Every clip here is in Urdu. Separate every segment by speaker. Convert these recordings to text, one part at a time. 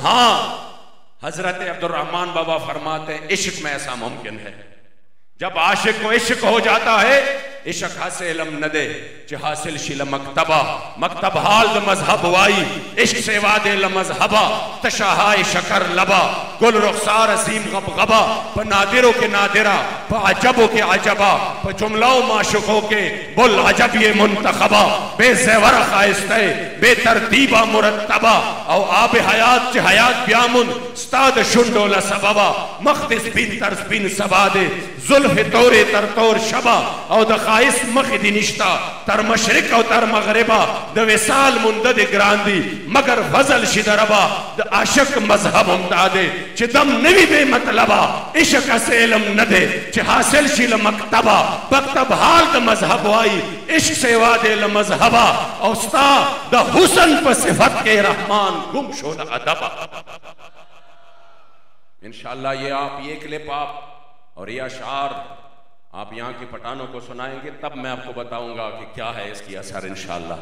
Speaker 1: ہاں حضرت عبدالرحمن بابا فرماتے ہیں عشق میں ایسا ممکن ہے جب عاشق کو عشق ہو جاتا ہے عشق حاصل علم نہ دے چہ حاصل شل مکتبہ مکتب حال د مذہب وائی عشق سے وادے لمذہبہ تشاہائے شکر لبا گل رخسار عظیم غبغبہ پہ نادروں کے نادرہ پہ عجبوں کے عجبہ پہ جملوں معشوقوں کے بل عجب یہ منتخبہ بے زیور خائستہ بے ترتیبہ مرتبہ او آب حیات چہ حیات بیامن استاد شنڈو لسببہ مخدس بین ترس بین سبادے ظلف تورے تر تور شبہ او دخائص مخدی نشتہ تر مشرق او تر مغربہ د وصال مندد گراندی مگر فضل شدربہ د عاشق مذہب امدادے چھ دم نوی بے مطلبہ عشق سے علم نہ دے چھ حاصل شل مکتبہ مکتب حال د مذہب وائی عشق سے وادے لمذہبہ اوستا د حسن پر صفت کے رحمان گم شد ادبہ. انشاءاللہ یہ آپ یہ کلپ آپ اور یہ اشعار آپ یہاں کی پٹھانوں کو سنائیں گے تب میں آپ کو بتاؤں گا کہ کیا ہے اس کی اثر انشاءاللہ.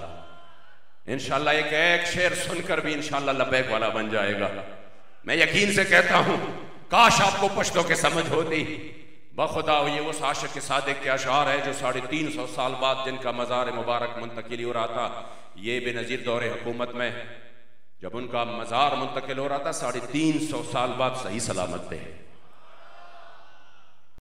Speaker 1: انشاءاللہ ایک شعر سن کر بھی انشاءاللہ لبیک والا بن جائے گا. میں یقین سے کہتا ہوں کاش آپ کو پشتوں کے سمجھ ہوتی. بخدا یہ اس عاشق صادق کے اشعار ہے جو 350 سال بعد جن کا مزار مبارک منتقل ہو رہا تھا. یہ بے نظیر دور حکومت میں جب ان کا مزار منتقل ہو رہا تھا 350 سال بعد صحیح سلامت تھے.